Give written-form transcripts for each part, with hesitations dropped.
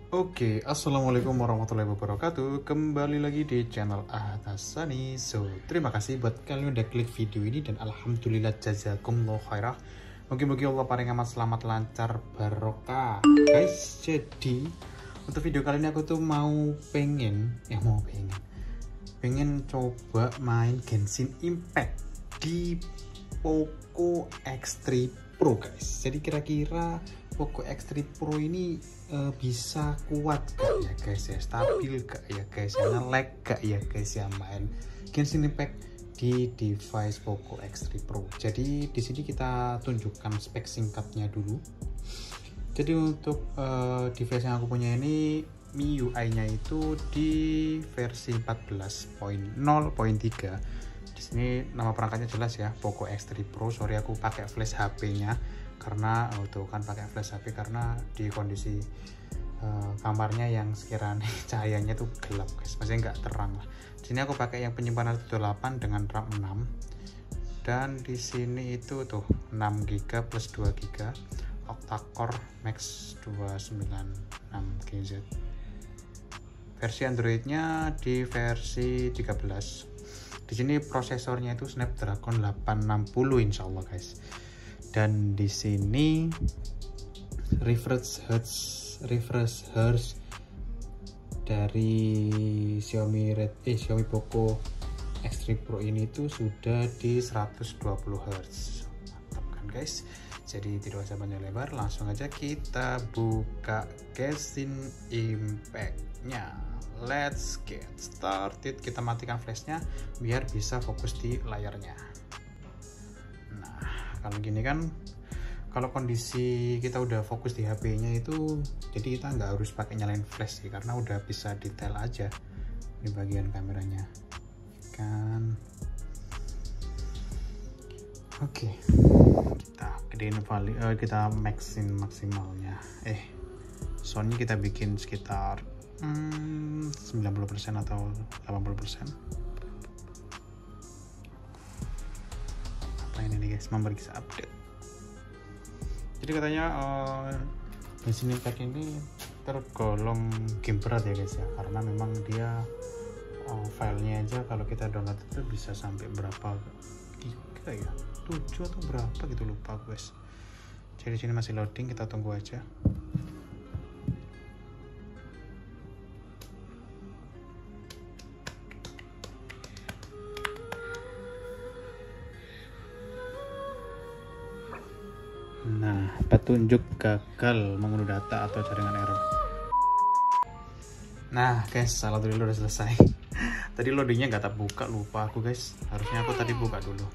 Oke, assalamualaikum warahmatullahi wabarakatuh. Kembali lagi di channel Ahtasani. Terima kasih buat kalian udah klik video ini dan alhamdulillah jazakumullah khairah. Mungkin Allah paling amat selamat lancar barokah. Guys, jadi untuk video kali ini aku tuh pengen coba main Genshin Impact di Poco X3 Pro, guys. Jadi kira-kira Poco X3 Pro ini bisa kuat gak ya guys ya, stabil gak ya guys ya, nge-lag gak ya guys ya main Genshin Impact di device Poco X3 Pro. Jadi di sini kita tunjukkan spek singkatnya dulu. Jadi untuk device yang aku punya ini MIUI-nya itu di versi 14.0.3. Di sini nama perangkatnya jelas ya, Poco X3 Pro. Sorry aku pakai flash HP-nya karena pakai flash HP karena di kondisi kamarnya yang sekiranya cahayanya tuh gelap guys, maksudnya nggak terang lah. Di sini aku pakai yang penyimpanan 8 dengan RAM 6 dan di sini itu tuh 6 GB plus 2 GB octa-core max 296 GZ. Versi Androidnya di versi 13. Di sini prosesornya itu Snapdragon 860 insyaallah guys. Dan di sini refresh hertz dari Xiaomi Poco X3 Pro ini tuh sudah di 120 Hz. Mantap kan guys. Jadi tidak usah panjang lebar, langsung aja kita buka Genshin Impact-nya. Let's get started. Kita matikan flashnya biar bisa fokus di layarnya. Nah, kalau gini kan, kalau kondisi kita udah fokus di HP-nya itu, jadi kita nggak harus pakai nyalain flash sih, karena udah bisa detail aja di bagian kameranya kan. Oke, kita gedein kita maxin maksimalnya. Soundnya kita bikin sekitar 90% atau 80%. Apa ini nih guys, memeriksa update. Jadi katanya Genshin Impact ini tergolong game berat ya guys ya, karena memang dia filenya aja kalau kita download itu bisa sampai berapa giga ya, 7 atau berapa gitu, lupa guys. Jadi sini masih loading, kita tunggu aja. Nah, petunjuk gagal mengunduh data atau jaringan error. Nah guys, alhamdulillah udah selesai. Tadi loadingnya nggak tak buka, lupa aku guys. Harusnya aku tadi buka dulu.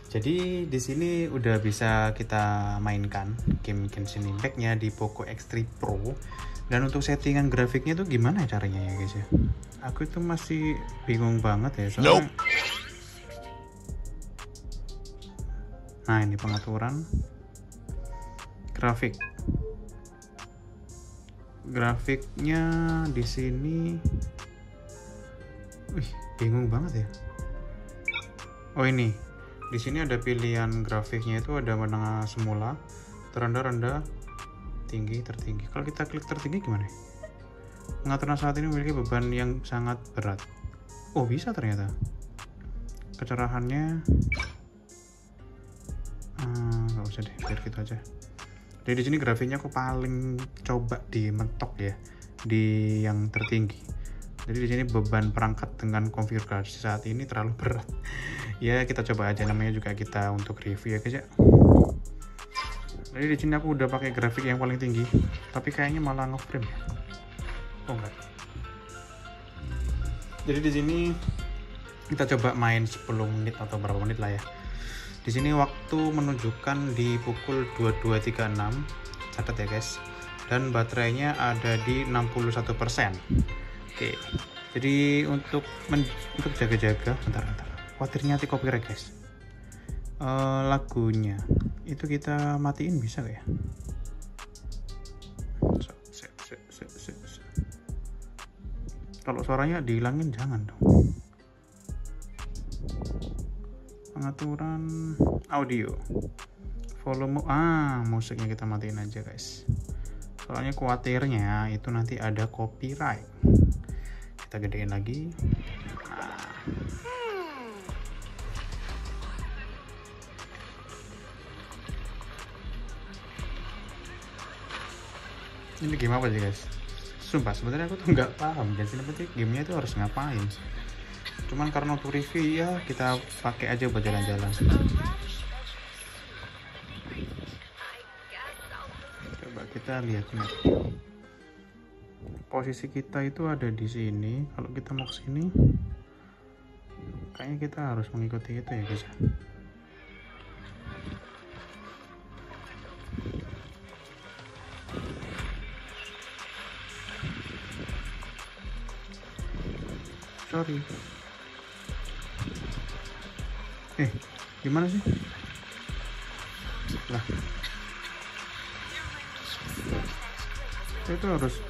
Jadi di sini udah bisa kita mainkan game Genshin Impact-nya di Poco X3 Pro. Dan untuk settingan grafiknya tuh gimana caranya ya guys ya? Aku itu masih bingung banget ya soalnya. Nah, ini pengaturan grafiknya di sini. Bingung banget ya. Oh, ini di sini ada pilihan grafiknya itu ada menengah semula, terendah rendah, tinggi tertinggi. Kalau kita klik tertinggi gimana? Pengaturan saat ini memiliki beban yang sangat berat. Oh, bisa ternyata. Kecerahannya nggak usah deh, biar gitu aja. Jadi di sini grafiknya aku paling coba di mentok ya, di yang tertinggi. Jadi di sini beban perangkat dengan konfigurasi saat ini terlalu berat. Ya kita coba aja, namanya juga kita untuk review ya guys ya. Jadi di sini aku udah pakai grafik yang paling tinggi, tapi kayaknya malah nge-frame ya. Oh enggak. Jadi di sini kita coba main 10 menit atau berapa menit lah ya. Di sini waktu menunjukkan di pukul 22.36, catat ya guys. Dan baterainya ada di 61%. Oke. Jadi untuk jaga-jaga, bentar. Khawatirnya nanti copyright guys. Lagunya itu kita matiin bisa gak ya? Kalau suaranya dihilangin jangan dong. Pengaturan audio, volume, musiknya kita matiin aja guys. soalnya khawatirnya itu nanti ada copyright. Kita gedein lagi. Nah. Ini game apa sih guys? Sumpah sebenarnya aku tuh nggak paham Genshin Impact gamenya itu harus ngapain. Cuman karena untuk review ya kita pakai aja buat jalan-jalan. Coba kita lihat nih. Posisi kita itu ada di sini. Kalau kita mau ke sini, kayaknya kita harus mengikuti itu ya guys. Sorry. Gimana sih? Lah. Itu harus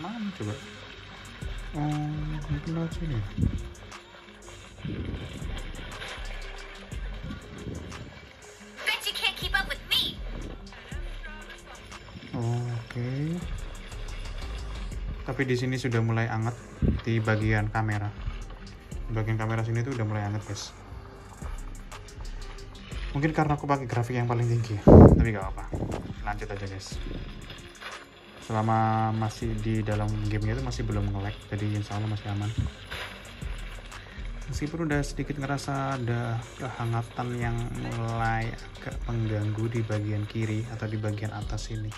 mana coba? Oh, mungkin lewat sini. Oke. Tapi di sini sudah mulai anget di bagian kamera. Di bagian kamera sini tuh udah mulai anget guys. Mungkin karena aku pakai grafik yang paling tinggi, tapi gak apa-apa. Lanjut aja guys. Selama masih di dalam gamenya itu masih belum nge-lag, jadi insya Allah masih aman. Meskipun udah sedikit ngerasa ada kehangatan yang mulai agak mengganggu di bagian kiri atau di bagian atas ini,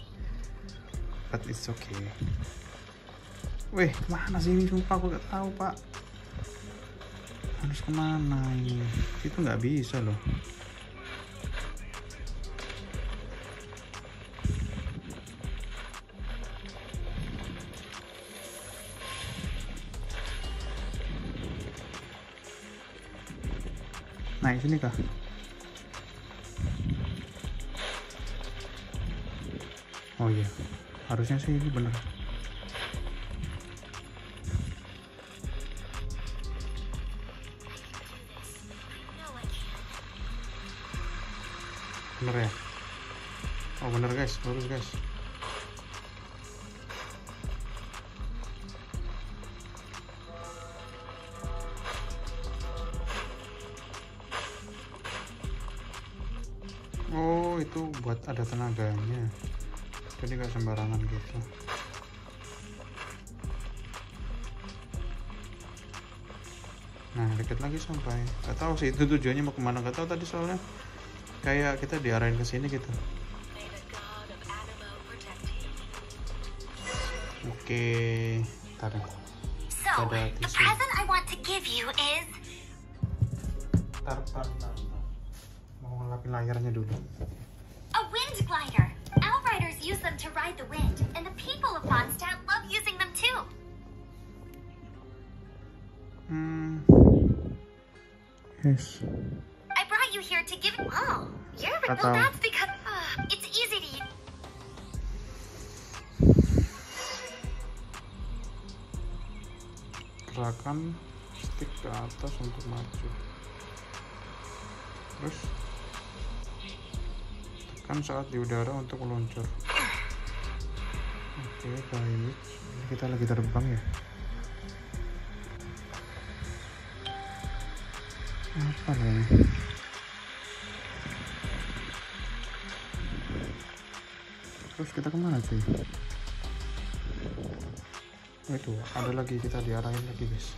but it's okay. Weh, kemana sih ini? Sumpah aku gak tahu pak. Harus kemana ini? Itu nggak bisa loh. Naik sini kah? Oh iya, harusnya sih ini bener. Bener ya? Oh bener guys, bagus guys. Oh itu buat ada tenaganya, jadi gak sembarangan gitu. Nah dikit lagi sampai. Gak tahu sih itu tujuannya mau kemana, gak tahu tadi soalnya kayak kita diarahin ke sini gitu. Oke, ntar ada tisu. Tar. Mau ngelapin layarnya dulu. A wind glider. Outriders use them to ride the wind, and the people of Mondstadt love using them too. Yes. I brought you here to give. Oh, you're. Well, that's because it's easy to use. Gerakan stick ke atas untuk maju. Terus tekan saat di udara untuk meluncur. Oke, baik. Kita lagi terbang ya. Apa nih? Terus kita kemana cuy? Oh, itu ada lagi, kita diarahin lagi guys.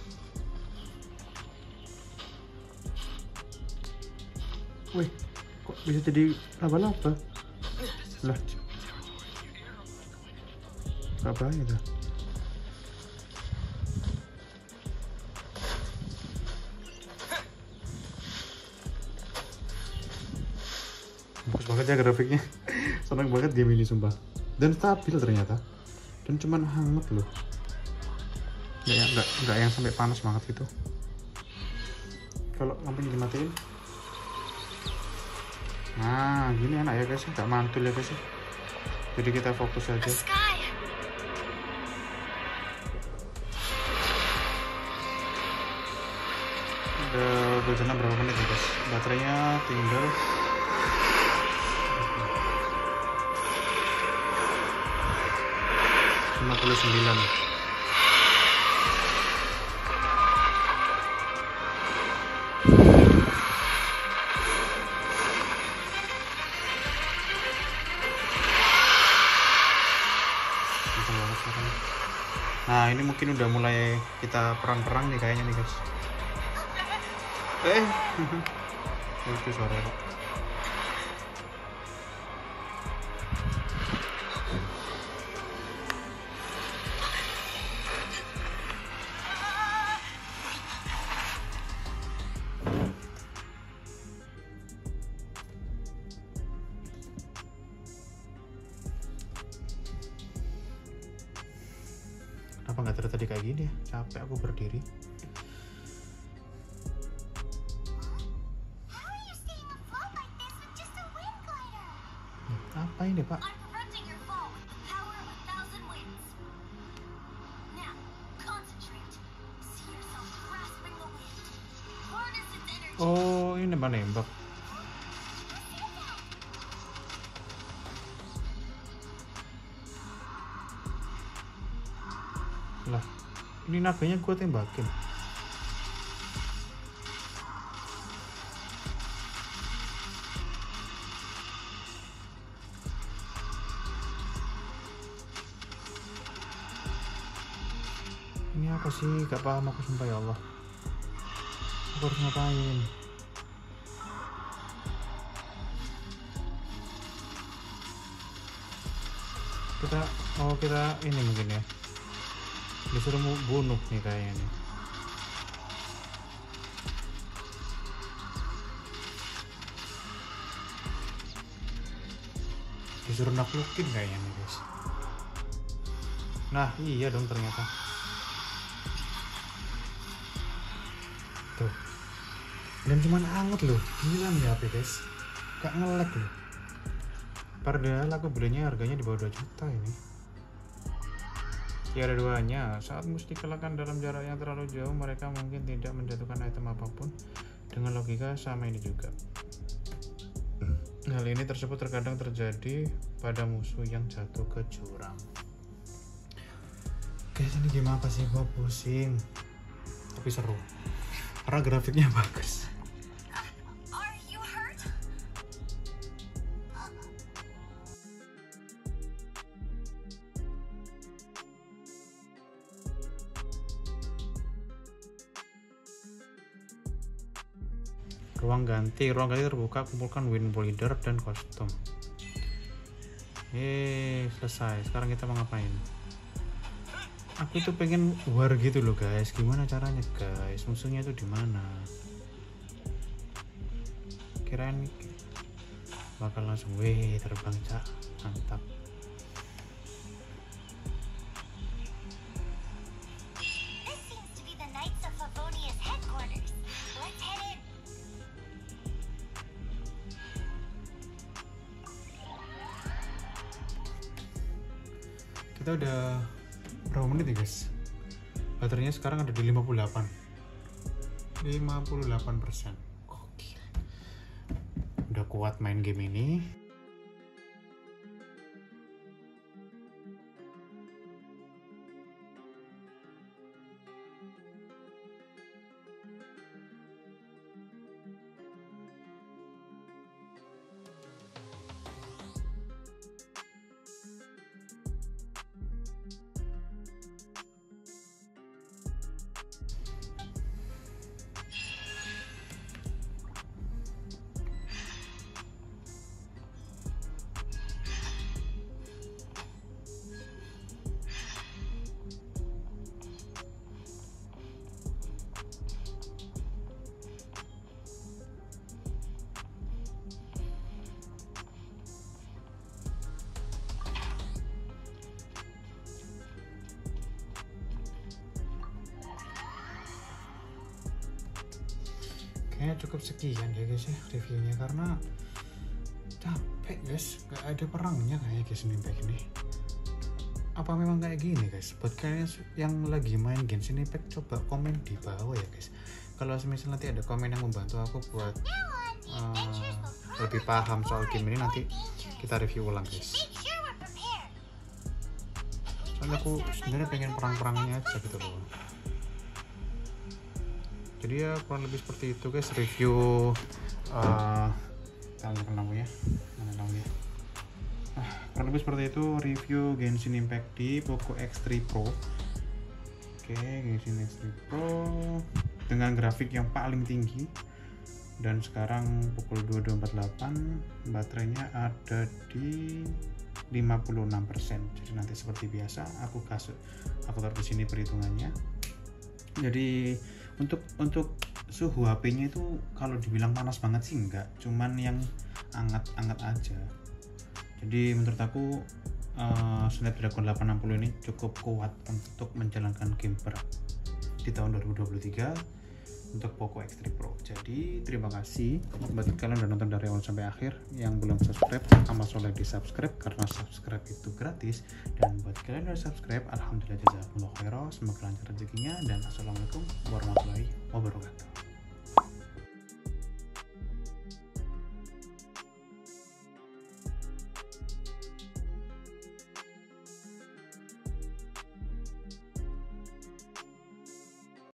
Wih, kok bisa jadi laba-laba? Lah, gak bahaya dah. Bagus banget ya grafiknya. Seneng banget game ini sumpah. Dan stabil ternyata. Dan cuman hangat loh. Nggak yang sampai panas banget gitu. Kalau lampunya dimatiin, nah gini enak ya guys, nggak mantul ya guys. Jadi kita fokus aja. Udah jalan berapa menit ya guys? Baterainya tinggal Nah, ini mungkin udah mulai kita perang-perang nih kayaknya nih guys. Itu suara Pak. Kenapa nggak dari tadi kayak gini ya? Capek aku berdiri. Apa ini Pak? Oh, ini nembak. Lah, ini naganya gue tembakin. Ini apa sih? Gak paham aku sumpah ya Allah. Aku harus ngapain? Kita ini mungkin ya. Disuruh mau bunuh nih kayaknya nih. Disuruh naklukin kayaknya nih guys. Nah iya dong ternyata. Tuh. Dan cuman anget loh. Gila nih HP guys. Gak nge-lag loh. Padahal aku belinya harganya di bawah 2 juta ini. Tiada duanya, saat musuh dikalahkan dalam jarak yang terlalu jauh, mereka mungkin tidak menjatuhkan item apapun. Dengan logika sama ini juga. Hal ini tersebut terkadang terjadi pada musuh yang jatuh ke jurang. Guys, ini game apa sih? Gua pusing. Tapi seru. Karena grafiknya bagus. Ruang ganti terbuka, kumpulkan win leader dan kostum. Selesai. Sekarang kita mau ngapain? Aku tuh pengen war gitu loh guys. Gimana caranya guys? Musuhnya tuh di mana? Kirain bakal langsung terbang cak. Mantap. Kita udah berapa menit ya guys? Baterainya sekarang ada di 58%. Gokil. Udah kuat main game ini. Kayaknya cukup sekian ya guys ya reviewnya, karena capek guys, gak ada perangnya kayaknya guys Impact ini. Apa memang kayak gini guys? Buat kalian yang lagi main Genshin Impact, coba komen di bawah ya guys. Kalau misalnya nanti ada komen yang membantu aku buat lebih paham soal game ini, nanti kita review ulang guys. soalnya aku sebenarnya pengen perang-perangnya aja gitu loh. Jadi ya kurang lebih seperti itu guys, review lampunya kurang lebih seperti itu review Genshin Impact di Poco X3 Pro. Oke, Genshin X3 Pro dengan grafik yang paling tinggi, dan sekarang pukul 22.48 baterainya ada di 56%. Jadi nanti seperti biasa aku taruh di sini perhitungannya. Jadi untuk suhu HP-nya itu kalau dibilang panas banget sih enggak, cuman yang anget-anget aja. Jadi menurut aku Snapdragon 860 ini cukup kuat untuk menjalankan game berat di tahun 2023 untuk Poco X3 Pro. Jadi terima kasih buat kalian udah nonton dari awal sampai akhir. Yang belum subscribe, amat soleh di subscribe karena subscribe itu gratis. Dan buat kalian yang udah subscribe, alhamdulillah jazakumullah khairan, semoga lancar rezekinya, dan assalamualaikum warahmatullahi wabarakatuh.